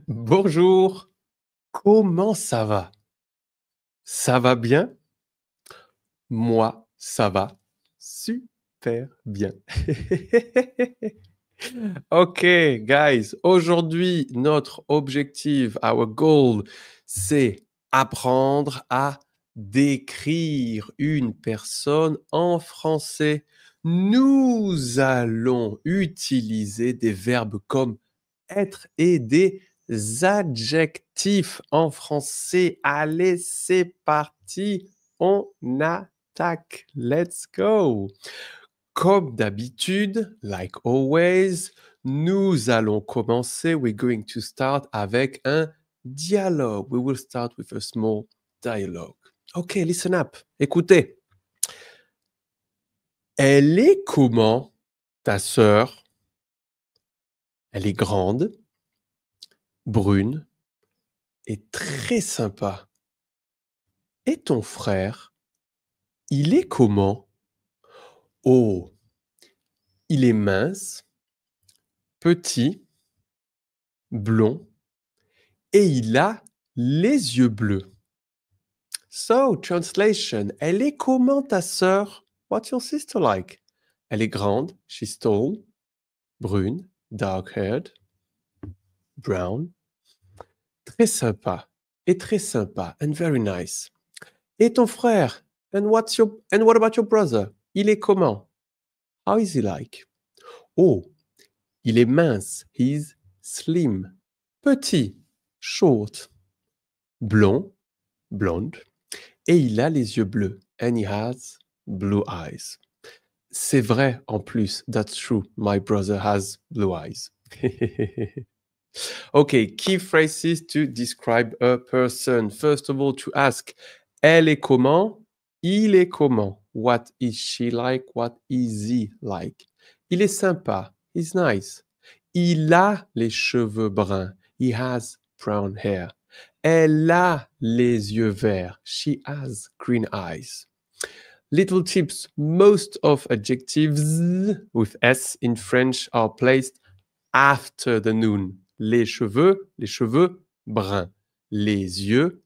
Bonjour, comment ça va? Ça va bien? Moi, ça va super bien. Ok, guys, aujourd'hui, notre objectif, our goal, c'est apprendre à décrire une personne en français. Nous allons utiliser des verbes comme être et des adjectifs en français. Allez, c'est parti, on attaque. Let's go. Comme d'habitude, like always, nous allons commencer. We're going to start avec un dialogue. We will start with a small dialogue. Ok, listen up. Écoutez. Elle est comment, ta sœur? Elle est grande, brune et très sympa. Et ton frère, il est comment? Oh, il est mince, petit, blond et il a les yeux bleus. So, translation, elle est comment ta sœur? What's your sister like? Elle est grande, she's tall, brune, dark-haired, brown, très sympa, et très sympa, and very nice. Et ton frère? And what about your brother? Il est comment? How is he like? Oh, il est mince, he's slim, petit, short, blond, blonde, et il a les yeux bleus, and he has blue eyes. C'est vrai en plus, that's true, my brother has blue eyes. Okay, key phrases to describe a person. First of all, to ask, elle est comment? Il est comment? What is she like? What is he like? Il est sympa. He's nice. Il a les cheveux bruns. He has brown hair. Elle a les yeux verts. She has green eyes. Little tips. Most of adjectives with S in French are placed after the noun. Les cheveux bruns. Les yeux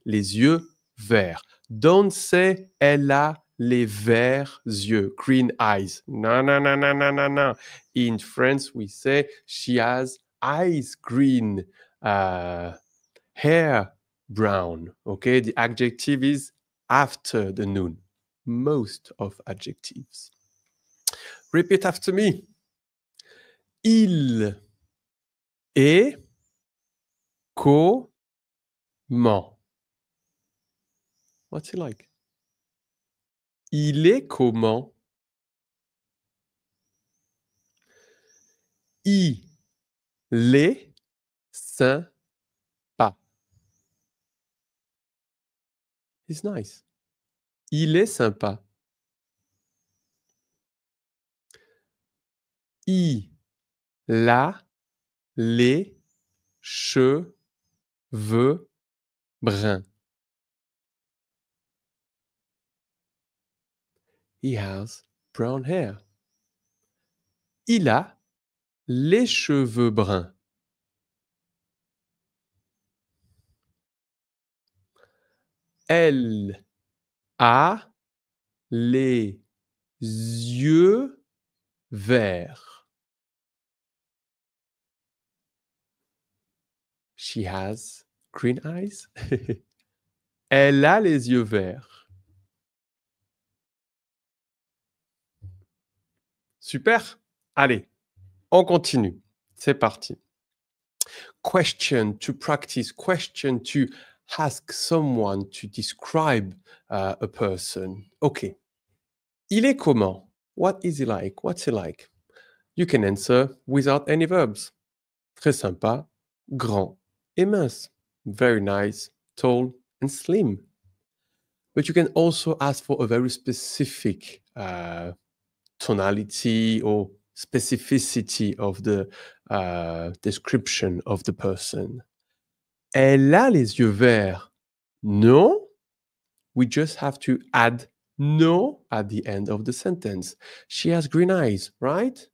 verts. Don't say elle a les verts yeux, green eyes. No, no, no, no, no, no, no. In France, we say she has eyes green, hair brown. Okay, the adjective is after the noun. Most of adjectives. Repeat after me. Il est comment? What's he like? Il est comment? Il est sympa. He's nice. Il est sympa. Il a les cheveux bruns. He has brown hair. Il a les cheveux bruns. Elle a les yeux verts. She has green eyes. Elle a les yeux verts. Super. Allez, on continue. C'est parti. Question to practice, question to ask someone to describe a person. Okay. Il est comment? What is he like? What's he like? You can answer without any verbs. Très sympa, grand et mince. Very nice, tall and slim. But you can also ask for a very specific tonality or specificity of the description of the person. Elle a les yeux verts. No, we just have to add no at the end of the sentence. She has green eyes, right?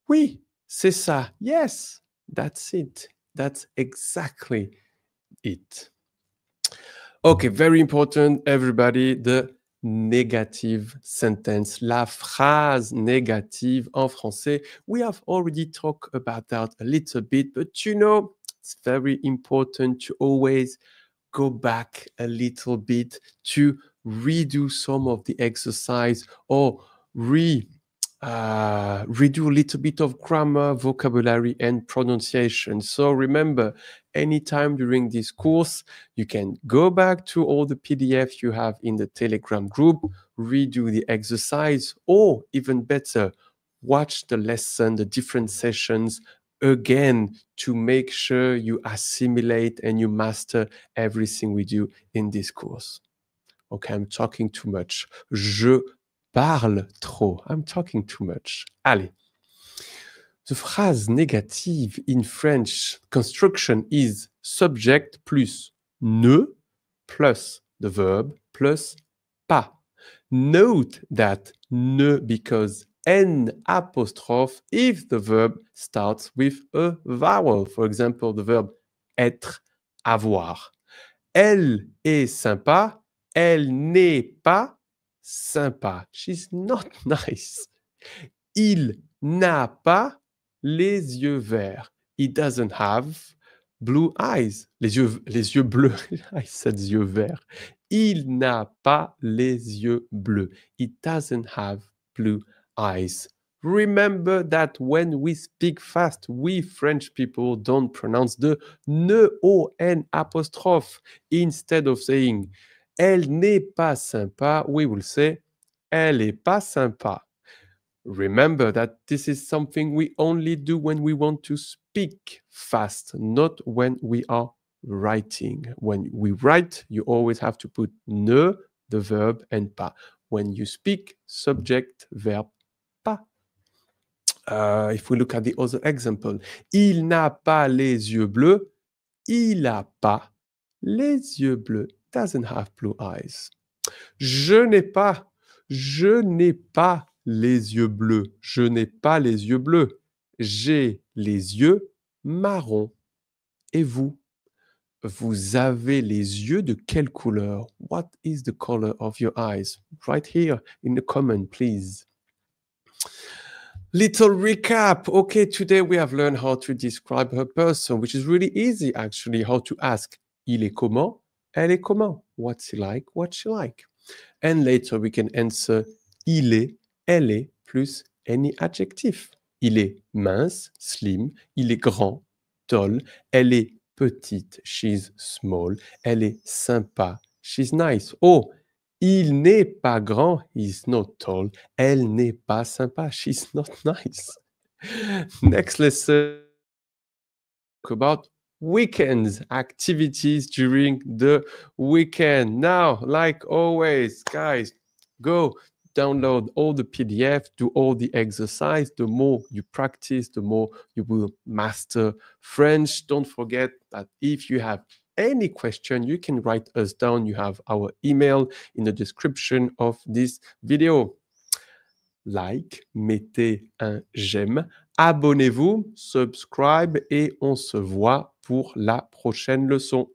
Oui, c'est ça. Yes, that's it. That's exactly it. Okay, very important, everybody, the negative sentence, la phrase négative en français. We have already talked about that a little bit, but you know, it's very important to always go back a little bit to redo some of the exercise or redo a little bit of grammar, vocabulary, and pronunciation. So remember, anytime during this course, you can go back to all the PDFs you have in the Telegram group, redo the exercise, or even better, watch the lesson, the different sessions again to make sure you assimilate and you master everything we do in this course. Okay, I'm talking too much. Je parle trop. I'm talking too much. Allez. The phrase négative in French construction is subject plus ne plus the verb plus pas. Note that ne because N apostrophe if the verb starts with a vowel. For example, the verb être, avoir. Elle est sympa, elle n'est pas sympa. She's not nice. Il n'a pas les yeux verts. He doesn't have blue eyes. Les yeux bleus. I said yeux verts. Il n'a pas les yeux bleus. He doesn't have blue eyes. Remember that when we speak fast, we French people don't pronounce the ne, o-n apostrophe. Instead of saying elle n'est pas sympa, we will say elle est pas sympa. Remember that this is something we only do when we want to speak fast, not when we are writing. When we write, you always have to put ne, the verb, and pas. When you speak, subject, verb, pas. If we look at the other example, il n'a pas les yeux bleus. Il n'a pas les yeux bleus. Doesn't have blue eyes. Je n'ai pas les yeux bleus. Je n'ai pas les yeux bleus. J'ai les yeux marrons. Et vous? Vous avez les yeux de quelle couleur? What is the color of your eyes? Right here in the comment, please. Little recap. Okay, today we have learned how to describe a person, which is really easy actually, how to ask il est comment? Elle est comment? What's he like? What's she like? And later we can answer il est, elle est, plus any adjective. Il est mince, slim. Il est grand, tall. Elle est petite, she's small. Elle est sympa, she's nice. Oh, il n'est pas grand, he's not tall. Elle n'est pas sympa, she's not nice. Next lesson, about weekends, activities during the weekend. Now, like always, guys, go download all the PDF, do all the exercise. The more you practice, the more you will master French. Don't forget that if you have any question, you can write us down. You have our email in the description of this video. Like, mettez un j'aime, abonnez-vous, subscribe et on se voit pour la prochaine leçon.